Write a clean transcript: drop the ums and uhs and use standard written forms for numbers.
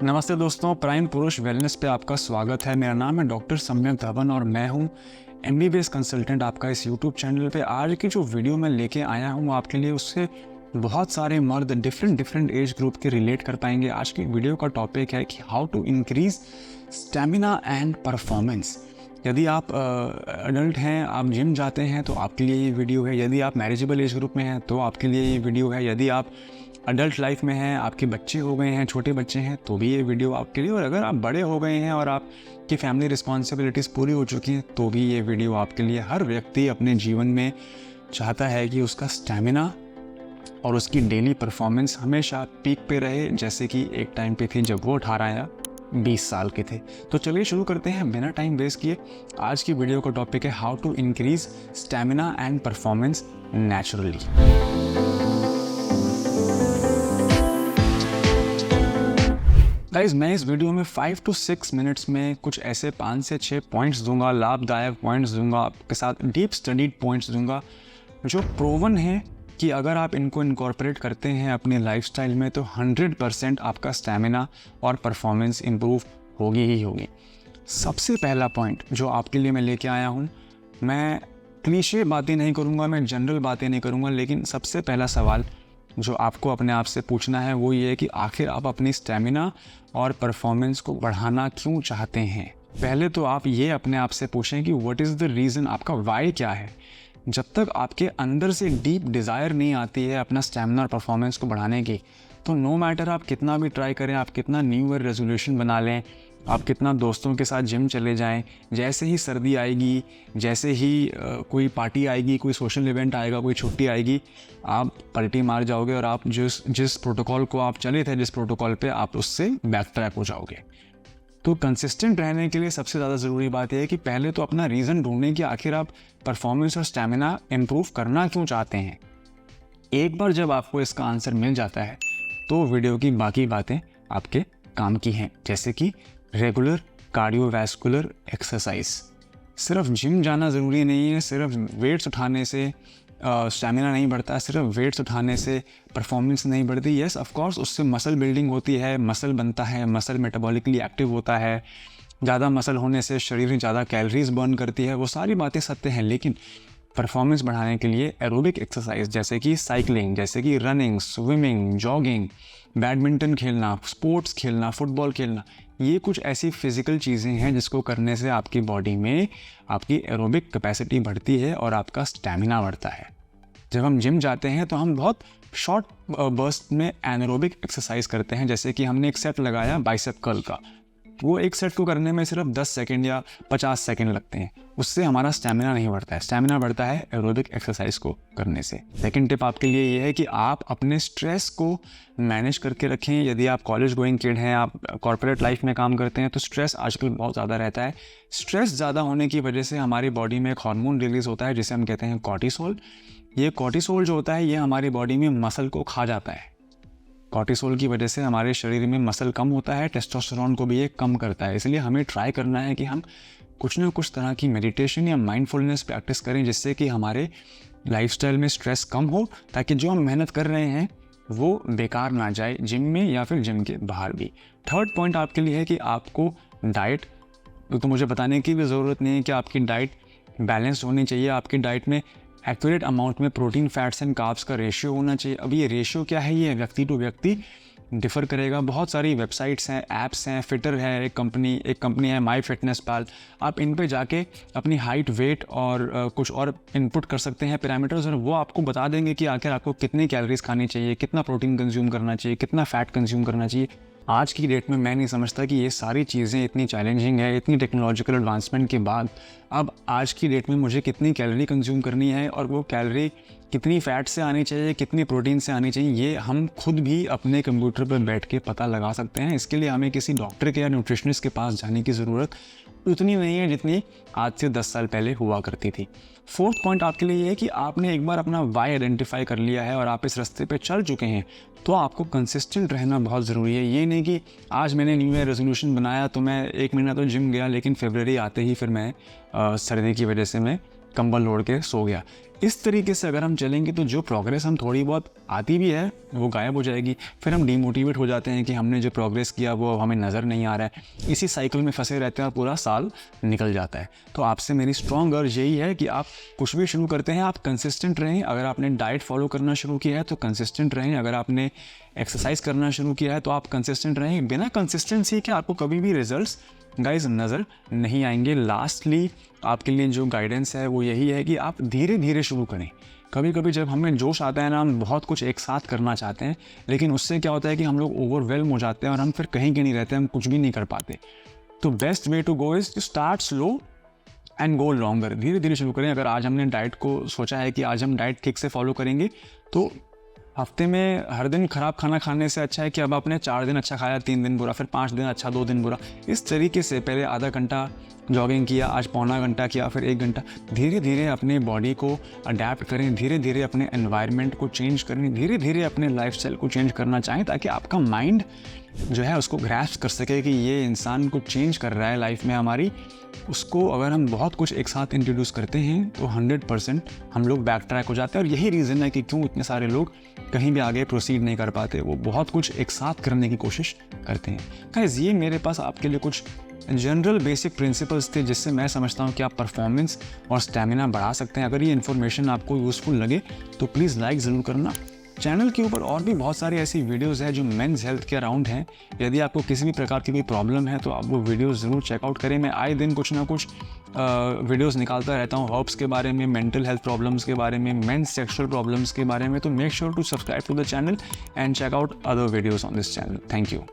नमस्ते दोस्तों, प्राइम पुरुष वेलनेस पे आपका स्वागत है। मेरा नाम है डॉक्टर सम्यक धवन और मैं हूँ MBBS कंसल्टेंट आपका इस यूट्यूब चैनल पे। आज की जो वीडियो मैं लेके आया हूँ आपके लिए, उससे बहुत सारे मर्द डिफरेंट एज ग्रुप के रिलेट कर पाएंगे। आज की वीडियो का टॉपिक है कि how to increase stamina and performance. यदि आप अडल्ट हैं, आप जिम जाते हैं तो आपके लिए ये वीडियो है। यदि आप मैरिजेबल एज ग्रुप में हैं तो आपके लिए ये वीडियो है। यदि आप अडल्ट लाइफ में हैं, आपके बच्चे हो गए हैं, छोटे बच्चे हैं, तो भी ये वीडियो आपके लिए। और अगर आप बड़े हो गए हैं और आपकी फैमिली रिस्पॉन्सिबिलिटीज़ पूरी हो चुकी हैं तो भी ये वीडियो आपके लिए। हर व्यक्ति अपने जीवन में चाहता है कि उसका स्टैमिना और उसकी डेली परफॉर्मेंस हमेशा पीक पे रहे, जैसे कि एक टाइम पे थी जब वो 18 या 20 साल के थे। तो चलिए शुरू करते हैं बिना टाइम वेस्ट किए। आज की वीडियो का टॉपिक है how to increase stamina and performance naturally. Guys, मैं इस वीडियो में 5 to 6 मिनट्स में कुछ ऐसे 5 से 6 पॉइंट्स दूंगा, लाभदायक पॉइंट्स दूंगा, आपके साथ डीप स्टडीड पॉइंट्स दूंगा जो प्रूवन है कि अगर आप इनको इनकॉर्पोरेट करते हैं अपने लाइफस्टाइल में तो 100% आपका स्टैमिना और परफॉर्मेंस इम्प्रूव होगी ही होगी। सबसे पहला पॉइंट जो आपके लिए मैं लेके आया हूँ, मैं क्लीशे बातें नहीं करूँगा, मैं जनरल बातें नहीं करूँगा, लेकिन सबसे पहला सवाल जो आपको अपने आप से पूछना है वो ये है कि आखिर आप अपनी स्टैमिना और परफॉर्मेंस को बढ़ाना क्यों चाहते हैं। पहले तो आप ये अपने आप से पूछें कि व्हाट इज़ द रीज़न, आपका वाई क्या है। जब तक आपके अंदर से डीप डिज़ायर नहीं आती है अपना स्टैमिना और परफॉर्मेंस को बढ़ाने की, तो नो मैटर आप कितना भी ट्राई करें, आप कितना न्यू ईयर रेजोल्यूशन बना लें, आप कितना दोस्तों के साथ जिम चले जाएं, जैसे ही सर्दी आएगी, जैसे ही कोई पार्टी आएगी, कोई सोशल इवेंट आएगा, कोई छुट्टी आएगी, आप पलटी मार जाओगे और आप जिस प्रोटोकॉल को आप चले थे, जिस प्रोटोकॉल पे, आप उससे बैक ट्रैक हो जाओगे। तो कंसिस्टेंट रहने के लिए सबसे ज़्यादा ज़रूरी बात यह है कि पहले तो अपना रीज़न ढूंढें कि आखिर आप परफॉर्मेंस और स्टैमिना इम्प्रूव करना क्यों चाहते हैं। एक बार जब आपको इसका आंसर मिल जाता है तो वीडियो की बाकी बातें आपके काम की हैं, जैसे कि रेगुलर कार्डियोवैस्कुलर एक्सरसाइज। सिर्फ जिम जाना ज़रूरी नहीं है, सिर्फ वेट्स उठाने से स्टैमिना नहीं बढ़ता, सिर्फ वेट्स उठाने से परफॉर्मेंस नहीं बढ़ती। यस, ऑफ कोर्स उससे मसल बिल्डिंग होती है, मसल बनता है, मसल मेटाबॉलिकली एक्टिव होता है, ज़्यादा मसल होने से शरीर में ज़्यादा कैलोरीज बर्न करती है, वो सारी बातें सत्य हैं। लेकिन परफॉर्मेंस बढ़ाने के लिए एरोबिक एक्सरसाइज जैसे कि साइकिलिंग, जैसे कि रनिंग, स्विमिंग, जॉगिंग, बैडमिंटन खेलना, स्पोर्ट्स खेलना, फुटबॉल खेलना, ये कुछ ऐसी फिज़िकल चीज़ें हैं जिसको करने से आपकी बॉडी में आपकी एरोबिक कैपेसिटी बढ़ती है और आपका स्टैमिना बढ़ता है। जब हम जिम जाते हैं तो हम बहुत शॉर्ट बर्स्ट में एनारोबिक एक्सरसाइज करते हैं, जैसे कि हमने एक सेट लगाया बाइसेप कर्ल का, वो एक सेट को करने में सिर्फ 10 सेकंड या 50 सेकंड लगते हैं, उससे हमारा स्टैमिना नहीं बढ़ता है। स्टैमिना बढ़ता है एरोबिक एक्सरसाइज को करने से। सेकंड टिप आपके लिए ये है कि आप अपने स्ट्रेस को मैनेज करके रखें। यदि आप कॉलेज गोइंग किड हैं, आप कॉर्पोरेट लाइफ में काम करते हैं, तो स्ट्रेस आजकल बहुत ज़्यादा रहता है। स्ट्रेस ज़्यादा होने की वजह से हमारी बॉडी में एक हार्मोन रिलीज़ होता है जिसे हम कहते हैं कॉर्टिसोल। ये कॉर्टिसोल जो होता है ये हमारी बॉडी में मसल को खा जाता है। कॉर्टिसोल की वजह से हमारे शरीर में मसल कम होता है, टेस्टोस्टेरोन को भी ये कम करता है। इसलिए हमें ट्राई करना है कि हम कुछ ना कुछ तरह की मेडिटेशन या माइंडफुलनेस प्रैक्टिस करें, जिससे कि हमारे लाइफस्टाइल में स्ट्रेस कम हो, ताकि जो हम मेहनत कर रहे हैं वो बेकार ना जाए, जिम में या फिर जिम के बाहर भी। थर्ड पॉइंट आपके लिए है कि आपको डाइट, तो मुझे बताने की भी ज़रूरत नहीं है कि आपकी डाइट बैलेंस होनी चाहिए। आपकी डाइट में एक्यूरेट अमाउंट में प्रोटीन, फैट्स एंड कार्ब्स का रेशियो होना चाहिए। अब ये रेशियो क्या है, ये व्यक्ति टू व्यक्ति डिफ़र करेगा। बहुत सारी वेबसाइट्स हैं, ऐप्स हैं, फिटर है एक कंपनी है माई फिटनेस पाल। आप इन पे जाके अपनी हाइट, वेट और कुछ और इनपुट कर सकते हैं पैरामीटर्स, और वो आपको बता देंगे कि आखिर आपको कितनी कैलोरीज खानी चाहिए, कितना प्रोटीन कंज्यूम करना चाहिए, कितना फैट कंज्यूम करना चाहिए। आज की डेट में मैं नहीं समझता कि ये सारी चीज़ें इतनी चैलेंजिंग है। इतनी टेक्नोलॉजिकल एडवांसमेंट के बाद अब आज की डेट में मुझे कितनी कैलोरी कंज्यूम करनी है और वो कैलोरी कितनी फ़ैट से आनी चाहिए, कितनी प्रोटीन से आनी चाहिए, ये हम खुद भी अपने कंप्यूटर पर बैठ के पता लगा सकते हैं। इसके लिए हमें किसी डॉक्टर के या न्यूट्रिशनिस्ट के पास जाने की ज़रूरत उतनी नहीं है जितनी आज से 10 साल पहले हुआ करती थी। फोर्थ पॉइंट आपके लिए ये है कि आपने एक बार अपना वाई आइडेंटिफाई कर लिया है और आप इस रास्ते पे चल चुके हैं, तो आपको कंसिस्टेंट रहना बहुत ज़रूरी है। ये नहीं कि आज मैंने न्यू ईयर रेजोल्यूशन बनाया तो मैं 1 महीना तो जिम गया, लेकिन फरवरी आते ही फिर मैं सर्दी की वजह से मैं कंबल ओढ़ के सो गया। इस तरीके से अगर हम चलेंगे तो जो प्रोग्रेस हम थोड़ी बहुत आती भी है वो गायब हो जाएगी। फिर हम डीमोटिवेट हो जाते हैं कि हमने जो प्रोग्रेस किया वो अब हमें नज़र नहीं आ रहा है। इसी साइकिल में फंसे रहते हैं और पूरा साल निकल जाता है। तो आपसे मेरी स्ट्रॉन्ग अर्ज यही है कि आप कुछ भी शुरू करते हैं आप कंसिस्टेंट रहें। अगर आपने डाइट फॉलो करना शुरू किया है तो कंसिस्टेंट रहें। अगर आपने एक्सरसाइज करना शुरू किया है तो आप कंसिस्टेंट रहें। बिना कंसिस्टेंसी के आपको कभी भी रिजल्ट्स गाइस नज़र नहीं आएंगे। लास्टली आपके लिए जो गाइडेंस है वो यही है कि आप धीरे धीरे शुरू करें। कभी कभी जब हमें जोश आता है ना, हम बहुत कुछ एक साथ करना चाहते हैं, लेकिन उससे क्या होता है कि हम लोग ओवरवेल्म हो जाते हैं और हम फिर कहीं के नहीं रहते, हम कुछ भी नहीं कर पाते। तो best way to go is to start slow and go longer. धीरे धीरे शुरू करें। अगर आज हमने डाइट को सोचा है कि आज हम डाइट ठीक से फॉलो करेंगे, तो हफ्ते में हर दिन ख़राब खाना खाने से अच्छा है कि अब आपने 4 दिन अच्छा खाया, 3 दिन बुरा, फिर 5 दिन अच्छा, 2 दिन बुरा। इस तरीके से पहले आधा घंटा जॉगिंग किया, आज पौना घंटा किया, फिर 1 घंटा। धीरे धीरे अपने बॉडी को अडेप्ट करें, धीरे धीरे अपने एनवायरनमेंट को चेंज करें, धीरे धीरे अपने लाइफस्टाइल को चेंज करना चाहें, ताकि आपका माइंड जो है उसको ग्रैस्प कर सके कि ये इंसान को चेंज कर रहा है लाइफ में हमारी। उसको अगर हम बहुत कुछ एक साथ इंट्रोड्यूस करते हैं तो 100% हम लोग बैक ट्रैक हो जाते हैं। और यही रीज़न है कि क्यों इतने सारे लोग कहीं भी आगे प्रोसीड नहीं कर पाते। वो बहुत कुछ एक साथ करने की कोशिश करते हैं। गाइस, ये मेरे पास आपके लिए कुछ जनरल बेसिक प्रिंसिपल्स थे जिससे मैं समझता हूँ कि आप परफॉर्मेंस और स्टेमिना बढ़ा सकते हैं। अगर ये इन्फॉर्मेशन आपको यूज़फुल लगे तो प्लीज़ लाइक ज़रूर करना। चैनल के ऊपर और भी बहुत सारी ऐसी वीडियोस हैं जो मेंस हेल्थ के अराउंड हैं। यदि आपको किसी भी प्रकार की कोई प्रॉब्लम है तो आप वो वीडियोस ज़रूर चेकआउट करें। मैं आए दिन कुछ ना कुछ वीडियोस निकालता रहता हूँ, हर्ब्स के बारे में, मेंटल हेल्थ प्रॉब्लम्स के बारे में, मेंस सेक्सुअल प्रॉब्लम्स के बारे में। तो make sure to subscribe to the channel and check out other videos on this channel. Thank you.